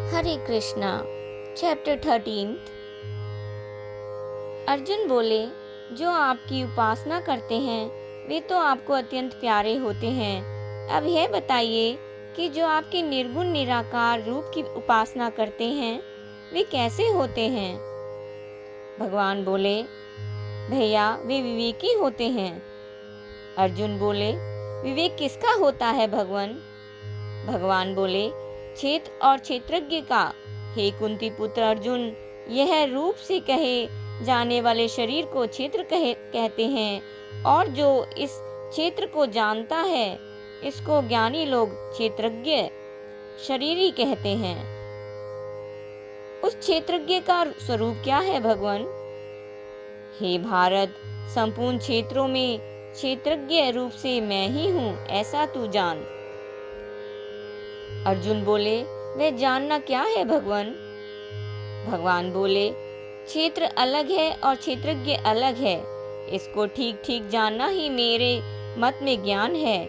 हरे Krishna. Chapter 13। Arjun बोले, जो आपकी उपासना करते हैं वे तो आपको अत्यंत प्यारे होते हैं। अब यह बताइए कि जो आपके निर्गुण निराकार रूप की उपासना करते हैं वे कैसे होते हैं। भगवान बोले, भैया वे विवेकी होते हैं। अर्जुन बोले, विवेक किसका होता है भगवान? भगवान बोले, क्षेत्र और क्षेत्रज्ञ का। हे कुंती पुत्र अर्जुन, यह रूप से कहे जाने वाले शरीर को क्षेत्र कहते हैं, और जो इस क्षेत्र को जानता है इसको ज्ञानी लोग क्षेत्रज्ञ शरीरी कहते हैं। उस क्षेत्रज्ञ का स्वरूप क्या है भगवान? हे भारत, संपूर्ण क्षेत्रों में क्षेत्रज्ञ रूप से मैं ही हूँ, ऐसा तू जान। अर्जुन बोले, वह जानना क्या है भगवान? भगवान बोले, क्षेत्र अलग है और क्षेत्रज्ञ अलग है। इसको ठीक ठीक जानना ही मेरे मत में ज्ञान है।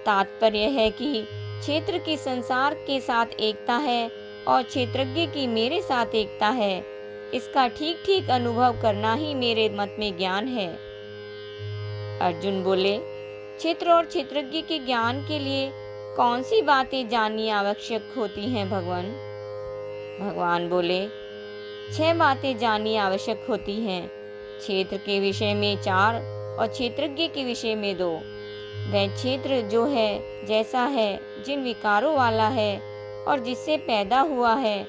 तात्पर्य है कि क्षेत्र की संसार के साथ एकता है और क्षेत्रज्ञ की मेरे साथ एकता है। इसका ठीक ठीक अनुभव करना ही मेरे मत में ज्ञान है। अर्जुन बोले, क्षेत्र और क्षेत्रज्ञ के ज्ञान के लिए कौन सी बातें जाननी आवश्यक होती हैं भगवान? भगवान बोले, 6 बातें जाननी आवश्यक होती हैं। क्षेत्र के विषय में 4 और क्षेत्रज्ञ के विषय में 2। वह क्षेत्र जो है, जैसा है, जिन विकारों वाला है और जिससे पैदा हुआ है,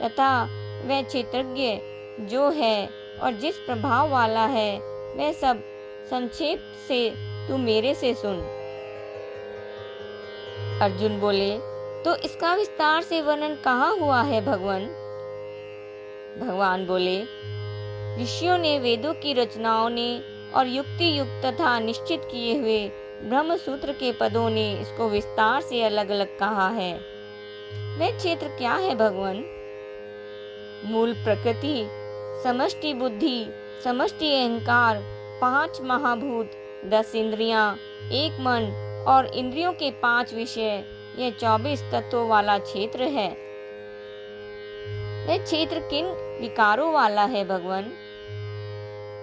तथा वह क्षेत्रज्ञ जो है और जिस प्रभाव वाला है, वह सब संक्षेप से तू मेरे से सुन। अर्जुन बोले, तो इसका विस्तार से वर्णन कहाँ हुआ है भगवान? भगवान बोले, ऋषियों ने, वेदों की रचनाओं ने और युक्ति युक्त तथा निश्चित किए हुए ब्रह्म सूत्र के पदों ने इसको विस्तार से अलग अलग कहा है। वह क्षेत्र क्या है भगवान? मूल प्रकृति, समष्टि बुद्धि, समष्टि अहंकार, 5 महाभूत, 10 इंद्रियां, 1 मन और इंद्रियों के 5 विषय, यह 24 तत्वों वाला क्षेत्र है। यह क्षेत्र किन विकारों वाला है भगवान?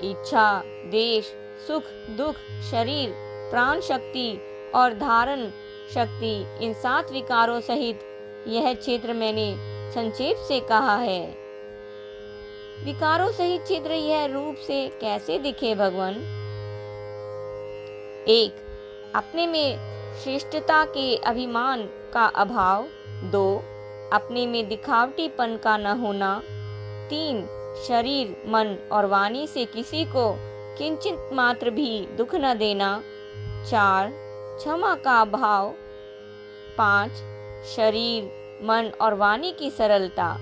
इच्छा, देश, सुख, दुख, शरीर, प्राण शक्ति और धारण शक्ति, इन 7 विकारों सहित यह क्षेत्र मैंने संक्षेप से कहा है। विकारों सहित क्षेत्र यह रूप से कैसे दिखे भगवान? 1. अपने में श्रेष्ठता के अभिमान का अभाव। 2. अपने में दिखावटीपन का न होना। 3. शरीर, मन और वाणी से किसी को किंचित मात्र भी दुख न देना। 4. क्षमा का अभाव। 5. शरीर, मन और वाणी की सरलता।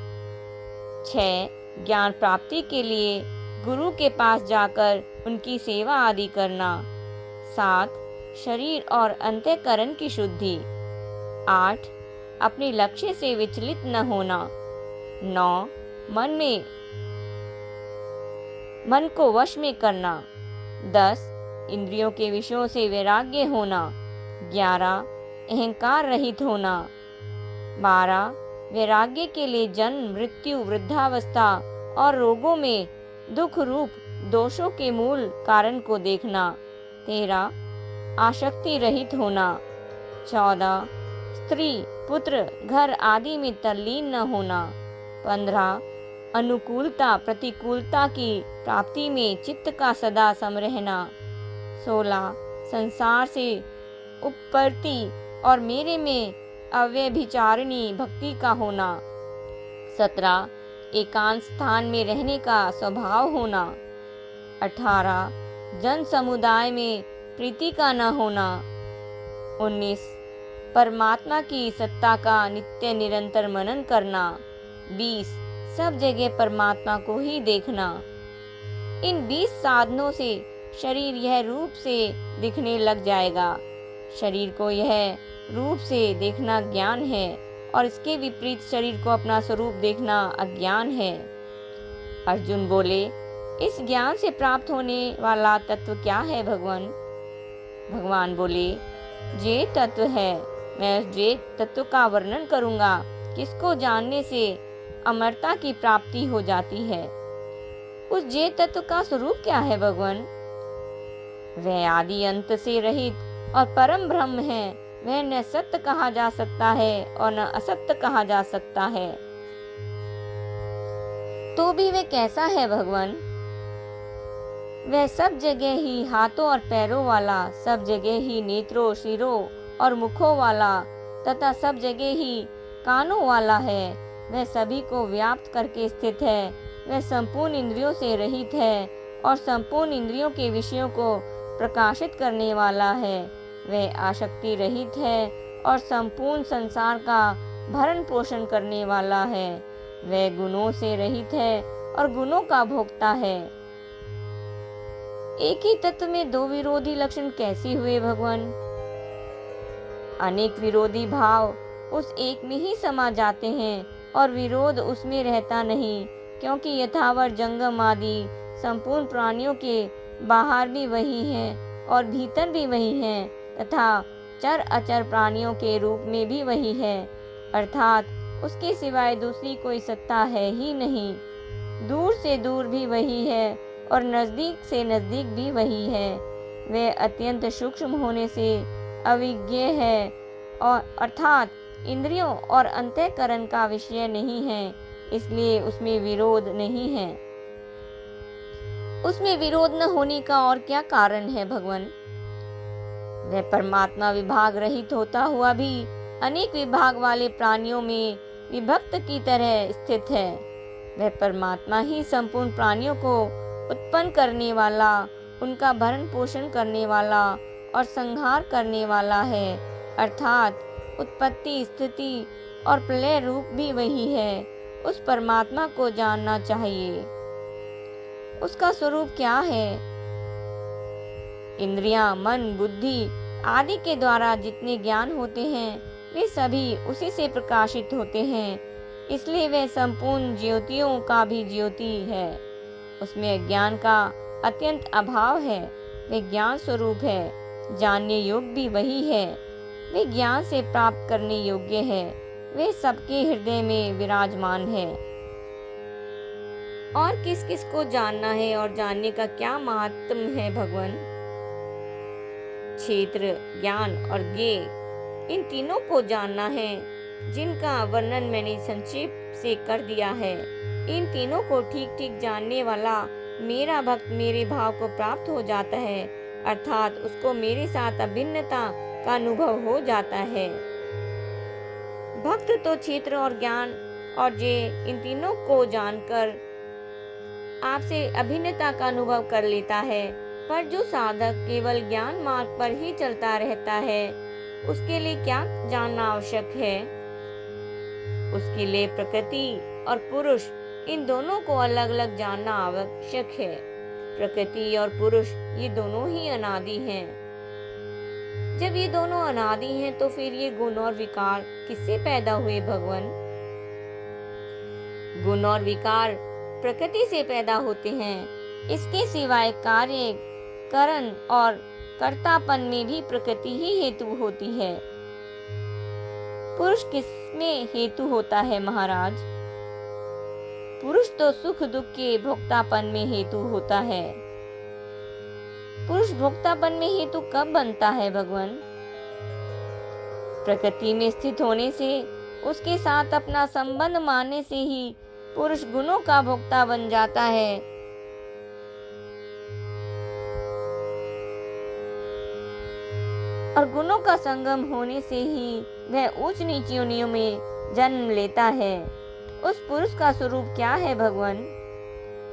6. ज्ञान प्राप्ति के लिए गुरु के पास जाकर उनकी सेवा आदि करना। 7. शरीर और अंतःकरण की शुद्धि। 8. अपने लक्ष्य से विचलित न होना। 9. मन को वश में करना। 10. इंद्रियों के विषयों से वैराग्य होना। 11. अहंकार रहित होना। 12. वैराग्य के लिए जन्म, मृत्यु, वृद्धावस्था और रोगों में दुख रूप दोषों के मूल कारण को देखना। 13. आसक्ति रहित होना। 14. स्त्री, पुत्र, घर आदि में तल्लीन न होना। 15. अनुकूलता प्रतिकूलता की प्राप्ति में चित्त का सदा सम रहना। 16. संसार से उपरती और मेरे में अव्यभिचारिणी भक्ति का होना। 17. एकांत स्थान में रहने का स्वभाव होना। 18. जन समुदाय में प्रीति का न होना। 19. परमात्मा की सत्ता का नित्य निरंतर मनन करना। 20. सब जगह परमात्मा को ही देखना। इन 20 साधनों से शरीर यह रूप से दिखने लग जाएगा। शरीर को यह रूप से देखना ज्ञान है और इसके विपरीत शरीर को अपना स्वरूप देखना अज्ञान है। अर्जुन बोले, इस ज्ञान से प्राप्त होने वाला तत्व क्या है भगवान? भगवान बोले, जे तत्व है। मैं उस जे तत्व का वर्णन करूंगा, किसको जानने से अमरता की प्राप्ति हो जाती है। उस जे तत्व का स्वरूप क्या है भगवान? वह आदि अंत से रहित और परम ब्रह्म है। वह न सत्य कहा जा सकता है और न असत्य कहा जा सकता है। तो भी वह कैसा है भगवान? वह सब जगह ही हाथों और पैरों वाला, सब जगह ही नेत्रों, सिरों और मुखों वाला तथा सब जगह ही कानों वाला है। वह सभी को व्याप्त करके स्थित है। वह संपूर्ण इंद्रियों से रहित है और संपूर्ण इंद्रियों के विषयों को प्रकाशित करने वाला है। वह आसक्ति रहित है और संपूर्ण संसार का भरण पोषण करने वाला है। वह गुणों से रहित है और गुणों का भोक्ता है। एक ही तत्व में दो विरोधी लक्षण कैसे हुए भगवान? अनेक विरोधी भाव उस एक में ही समा जाते हैं और विरोध उसमें रहता नहीं, क्योंकि यथावत जंगम आदि संपूर्ण प्राणियों के बाहर भी वही हैं और भीतर भी वही हैं तथा चर अचर प्राणियों के रूप में भी वही है, अर्थात उसके सिवाय दूसरी कोई सत्ता है ही नहीं। दूर से दूर भी वही है और नजदीक से नजदीक भी वही है। वह अत्यंत सूक्ष्म होने से अविज्ञ है और अर्थात इंद्रियों और अंतःकरण का विषय नहीं है, इसलिए उसमें विरोध नहीं है। उसमें विरोध न होने का और क्या कारण है भगवान? वह परमात्मा विभाग रहित होता हुआ भी अनेक विभाग वाले प्राणियों में विभक्त की तरह स्थित है। वह परमात्मा ही संपूर्ण प्राणियों को उत्पन्न करने वाला, उनका भरण पोषण करने वाला और संहार करने वाला है, अर्थात उत्पत्ति, स्थिति और प्रलय रूप भी वही है। उस परमात्मा को जानना चाहिए। उसका स्वरूप क्या है? इंद्रियां, मन, बुद्धि आदि के द्वारा जितने ज्ञान होते हैं वे सभी उसी से प्रकाशित होते हैं, इसलिए वह संपूर्ण ज्योतियों का भी ज्योति है। उसमें अज्ञान का अत्यंत अभाव है। वह ज्ञान स्वरूप है। जानने योग्य भी वही है। वे ज्ञान से प्राप्त करने योग्य है। वे सबके हृदय में विराजमान है। और किस किस को जानना है और जानने का क्या महात्म है भगवान? क्षेत्र, ज्ञान और ज्ञेय, इन तीनों को जानना है, जिनका वर्णन मैंने संक्षेप से कर दिया है। इन तीनों को ठीक ठीक जानने वाला मेरा भक्त मेरे भाव को प्राप्त हो जाता है, अर्थात उसको मेरे साथ अभिन्नता का अनुभव हो जाता है। भक्त तो क्षेत्र और ज्ञान और ज्ञेय इन तीनों को जानकर आपसे अभिन्नता का अनुभव कर लेता है, पर जो साधक केवल ज्ञान मार्ग पर ही चलता रहता है उसके लिए क्या जानना आवश्यक है? उसके लिए प्रकृति और पुरुष इन दोनों को अलग अलग जानना आवश्यक है। प्रकृति और पुरुष ये दोनों ही अनादि हैं। जब ये दोनों अनादि हैं तो फिर ये गुण और विकार किससे पैदा हुए भगवान? गुण और विकार प्रकृति से पैदा होते हैं। इसके सिवाय कार्य, करण और कर्तापन में भी प्रकृति ही हेतु होती है। पुरुष किसमें हेतु होता है महाराज? पुरुष तो सुख दुख के भोक्तापन में हेतु होता है। पुरुष भोक्तापन में हेतु कब बनता है भगवान? प्रकृति में स्थित होने से, उसके साथ अपना संबंध मानने से ही पुरुष गुणों का भोक्ता बन जाता है। और गुणों का संगम होने से ही वह ऊंच नीच योनियों में जन्म लेता है। उस पुरुष का स्वरूप क्या है भगवान?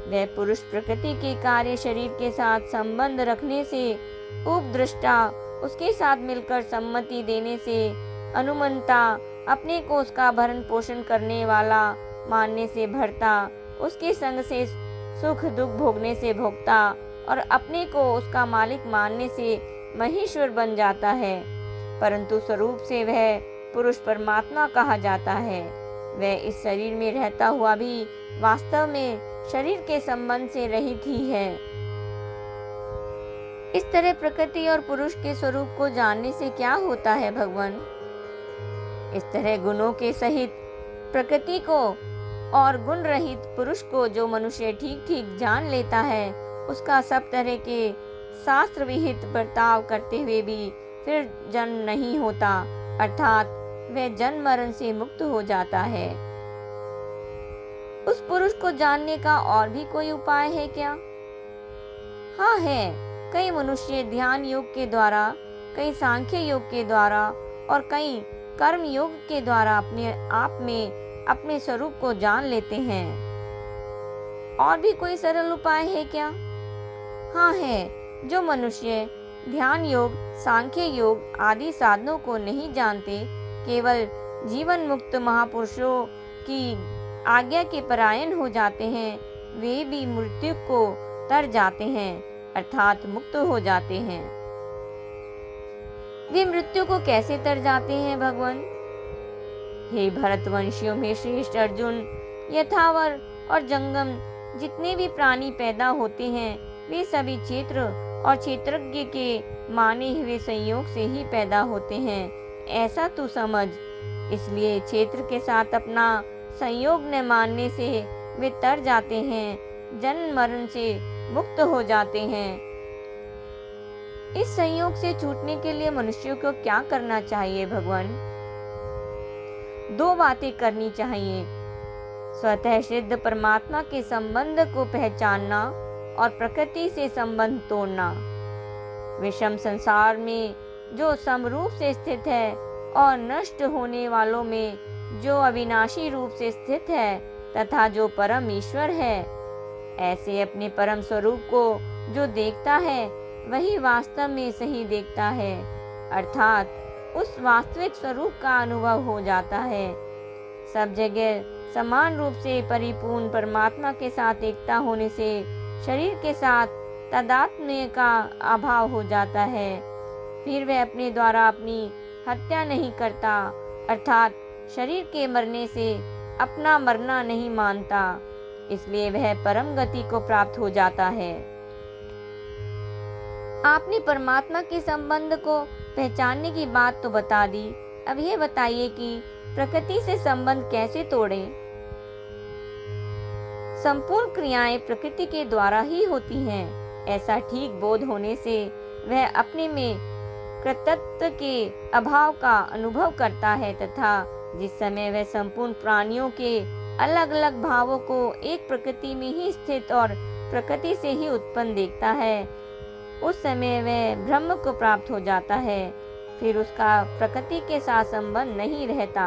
वह पुरुष प्रकृति के कार्य शरीर के साथ संबंध रखने से, उपदृष्टा उसके साथ मिलकर सम्मति देने से, अनुमंता अपने को उसका भरण पोषण करने वाला मानने से भरता, उसके संग से सुख दुख भोगने से भोगता और अपने को उसका मालिक मानने से महेश्वर बन जाता है। परंतु स्वरूप से वह पुरुष परमात्मा कहा जाता है। वह इस शरीर में रहता हुआ भी वास्तव में शरीर के संबंध से रहित ही है। इस तरह प्रकृति और पुरुष के स्वरूप को जानने से क्या होता है भगवान? इस तरह गुणों के सहित प्रकृति को और गुण रहित पुरुष को जो मनुष्य ठीक ठीक जान लेता है, उसका सब तरह के शास्त्र विहित बर्ताव करते हुए भी फिर जन्म नहीं होता, अर्थात वह जन्म मरण से मुक्त हो जाता है। उस पुरुष को जानने का और भी कोई उपाय है क्या? हाँ है। कई मनुष्य ध्यान योग के द्वारा, कई सांख्य योग के द्वारा और कई कर्म योग के द्वारा अपने आप में अपने स्वरूप को जान लेते हैं। और भी कोई सरल उपाय है क्या? हाँ है। जो मनुष्य ध्यान योग, सांख्य योग आदि साधनों को नहीं जानते, केवल जीवन मुक्त महापुरुषों की आज्ञा के परायण हो जाते हैं, वे भी मृत्यु को तर जाते हैं, अर्थात मुक्त हो जाते हैं। वे मृत्यु को कैसे तर जाते हैं भगवान? हे भरतवंशियों में श्रेष्ठ अर्जुन, यथावर और जंगम जितने भी प्राणी पैदा होते हैं, वे सभी क्षेत्र और क्षेत्रज्ञ के माने हुए संयोग से ही पैदा होते हैं, ऐसा तू समझ। इसलिए क्षेत्र के साथ अपना संयोग न मानने से वे तर जाते हैं, जन्म मरण से मुक्त हो जाते हैं। इस संयोग से छूटने के लिए मनुष्यों को क्या करना चाहिए भगवान? दो बातें करनी चाहिए। स्वतः सिद्ध परमात्मा के संबंध को पहचानना और प्रकृति से संबंध तोड़ना। विषम संसार में जो समरूप से स्थित है और नष्ट होने वालों में जो अविनाशी रूप से स्थित है तथा जो परम ईश्वर है, ऐसे अपने परम स्वरूप को जो देखता है वही वास्तव में सही देखता है, अर्थात उस वास्तविक स्वरूप का अनुभव हो जाता है। सब जगह समान रूप से परिपूर्ण परमात्मा के साथ एकता होने से शरीर के साथ तादात्म्य का अभाव हो जाता है। फिर वह अपने द्वारा अपनी हत्या नहीं करता, अर्थात शरीर के मरने से अपना मरना नहीं मानता, इसलिए वह परम गति को प्राप्त हो जाता है। आपने परमात्मा के संबंध को पहचानने की बात तो बता दी, अब यह बताइए कि प्रकृति से संबंध कैसे तोड़ें? संपूर्ण क्रियाएं प्रकृति के द्वारा ही होती हैं, ऐसा ठीक बोध होने से वह अपने में कृतत्व के अभाव का अनुभव करता है तथा जिस समय वह संपूर्ण प्राणियों के अलग अलग भावों को एक प्रकृति में ही स्थित और प्रकृति से ही उत्पन्न देखता है, उस समय वह ब्रह्म को प्राप्त हो जाता है। फिर उसका प्रकृति के साथ संबंध नहीं रहता।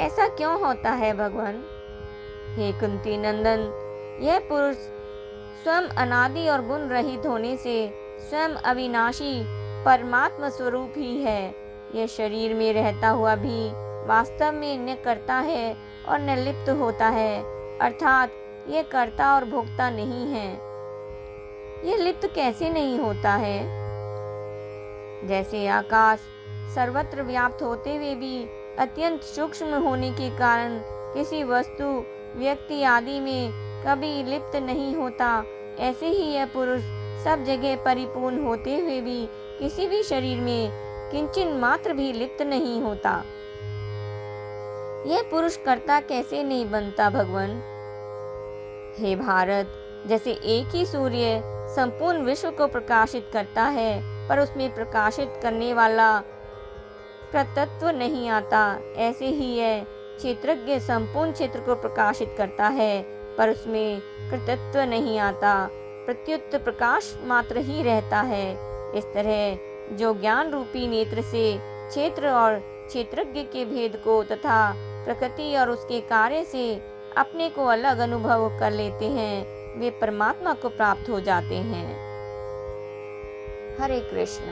ऐसा क्यों होता है भगवान? हे कुंती नंदन, यह पुरुष स्वयं अनादि और गुण रहित होने से स्वयं अविनाशी परमात्मा स्वरूप ही है। यह शरीर में रहता हुआ भी वास्तव में न करता है और न लिप्त होता है, अर्थात यह कर्ता और भोक्ता नहीं है। यह लिप्त कैसे नहीं होता है? जैसे आकाश सर्वत्र व्याप्त होते हुए भी अत्यंत सूक्ष्म होने के कारण किसी वस्तु, व्यक्ति आदि में कभी लिप्त नहीं होता, ऐसे ही यह पुरुष सब जगह परिपूर्ण होते हुए भी किसी भी शरीर में किंचित मात्र भी लिप्त नहीं होता। यह पुरुष कर्ता कैसे नहीं बनता भगवान? हे भारत, जैसे एक ही सूर्य संपूर्ण विश्व को प्रकाशित करता है पर उसमें प्रकाशित करने वाला कृतत्व नहीं आता, ऐसे ही यह क्षेत्रज्ञ संपूर्ण क्षेत्र को प्रकाशित करता है पर उसमें कृतत्व नहीं आता, प्रत्युत प्रकाश मात्र ही रहता है। इस तरह जो ज्ञान रूपी नेत्र से क्षेत्र और क्षेत्रज्ञ के भेद को तथा प्रकृति और उसके कार्य से अपने को अलग अनुभव कर लेते हैं, वे परमात्मा को प्राप्त हो जाते हैं। हरे कृष्ण।